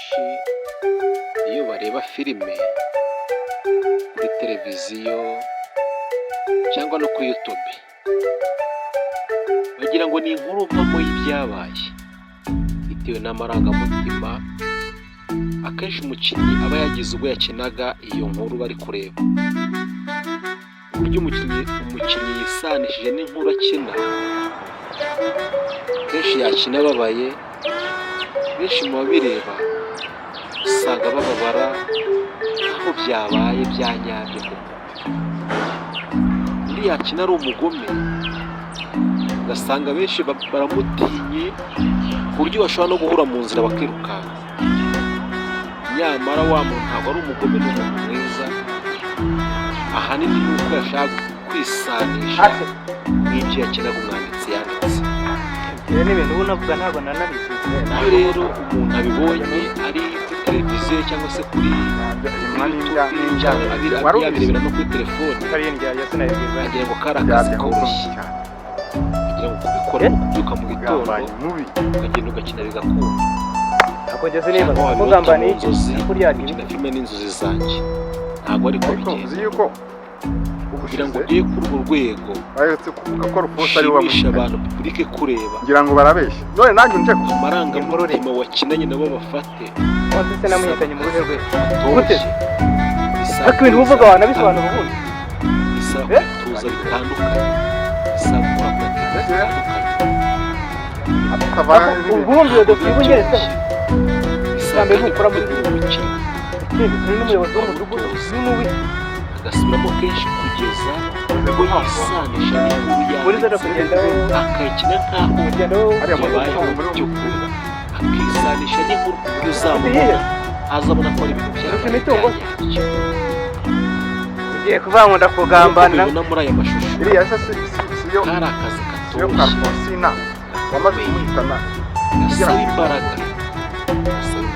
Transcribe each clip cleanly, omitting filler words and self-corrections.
benshi iyo bareba filime kuri televiziyo cyangwa no kuri YouTube bagira ngo ni inkuru mpamo y'ibyabaye bitewe n'amarangamutima akenshi umukinnyi aba yagize ubwo yakinaga iyo nkuru bari kureba. Uburyo umukinnyi yisanishije n'inkuru akina kenshi yakina ababaye, benshi mu babireba usanga bababara aho byabaye bya nyabyo. Undi yakina ari umugome ugasanga benshi baramutinye ku buryo bashobora no guhura mu nzira bakirukanka, nyamara wa muntu ntabwo ari umugome, ni umuntu mwiza. Ahanini ni uko yashaka kwisanisha n'ibyo yakinaga umwanditsi yanditse. Ibi ni ibintu ubona avuga ntabwo nanabizi. Iyo rero umuntu abibonye ari kuri televiziyo cyangwa se kuri yabirebera no kuri telefone agira ngo kari akazi koroshye, agira ngo kubikora kubyuka mu gitondo ukagenda ugakina bigakunda. Akogeze niba kugambani kuriya gukina filime n'inzozi zanjye ntabwo ariko bigenda. Kugira ngo ugiye kuri urwo rwego bahetse kuvuga ko ruposa ari wa musha abantu publike kureba ngira ngo barabeshya. None nanjye nje amarangamutima wakinanye nabo bafate wose namuhitanye mu ruhe rwe gute ariko ibintu uvuga wanabisobanura ubundi isaba tuza bitandukanye, isaba bitandukanye ubundi iyo dosiye ubungeretse isamba ntukora muri umukino n'umuyobozi w'umudugudu n'umubi agasubiramo kenshi kugeza ubwo yisanisha n'inkuru yawe akayikina nk'aho yabayeho mu by'ukuri, akisanisha n'inkuru ku buryo uzamubona azabona ko ari ibintu byaryo. ugiye kuvuga ngo ndakugambanira ubona muri aya mashusho iriya siyo kari akazi yo katoroshye Karfosina wamaze kumwitana gasaba imbaraga, gasaba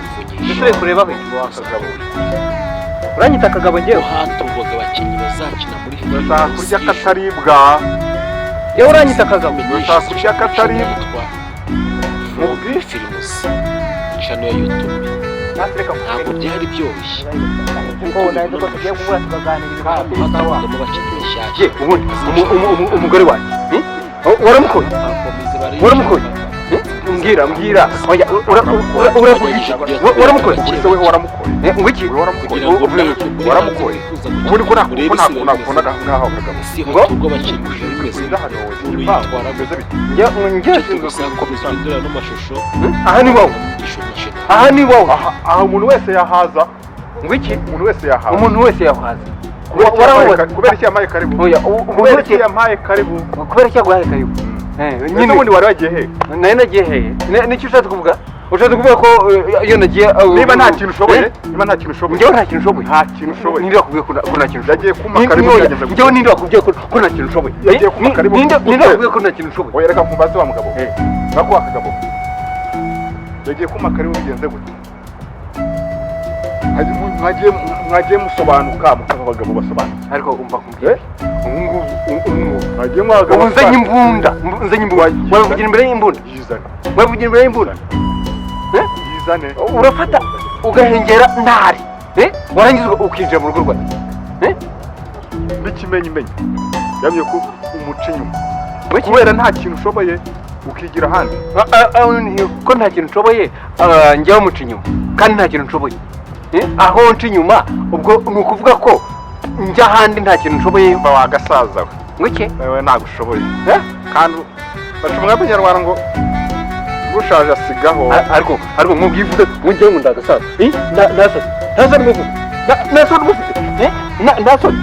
ndetse ubuvunyisho kureba we wakagabo uranyita akagabo ngewe hatorwaga abakinnyi bazakina muri filime urashaka kurya kataribwa yewe uranyita akagabo urashaka kurya kataribwa mu bw'ifilimusi channel ya YouTube ntabwo byari byoroshye kuko nari ko tugiye kuvuga tukaganira ibintu hatorwagamo abakinnyi bashyashya. umugore wanjye waramukoye mbwira oya uravugisha waramukoye we waramukoye ngwiki waramukoye ubundi ko nakubonaga ngaho kagabo ngo abakinnyi bimeze bitwara njye n'amashusho aha ni wowe aha umuntu wese yahaza ngwiki umuntu wese yahaza kubera iki yamaye karibu oya kubera iki yamaye karibu kubera iki yaguhaye karibu nyine ubundi wari wagiye he nayo nagiye he nicyo ushatse kuvuga ko iyo nagiye niba nta kintu ushoboye njyewe nta kintu ushoboye ninde wakubwiye ko nta kintu ushoboye yagiye kuma karibu njyewe ninde wakubwiye ko nta kintu ushoboye yagiye kuma karibu ninde wakubwiye ko nta kintu ushoboye oya reka kumbaze wa mugabo nako wakagabo yagiye kuma karibu bigenze gute mwagiye musobanuka mukaba abagabo basobanuka ariko umva kumbwira mwagiye mwagabo nzanye imbunda wavugira imbere y'imbunda yizane urafata ugahengera ntari warangiza ukinjira mu rugo rwawe n'ikimenyimenyi yamye ko umuca inyuma kubera nta kintu ushoboye ukigira ahandi ko nta kintu nshoboye njyewe muca inyuma kandi nta kintu nshoboye aho nca inyuma ubwo ni ukuvuga ko njya ahandi nta kintu nshoboye mba wagasaza we ngwiki wewe ntabwo ushoboye kandi bacumwa abanyarwanda ngo ushaje asigaho ariko mubwivuze ngewe ngo ndagasaza ntasoni mufite ntasoni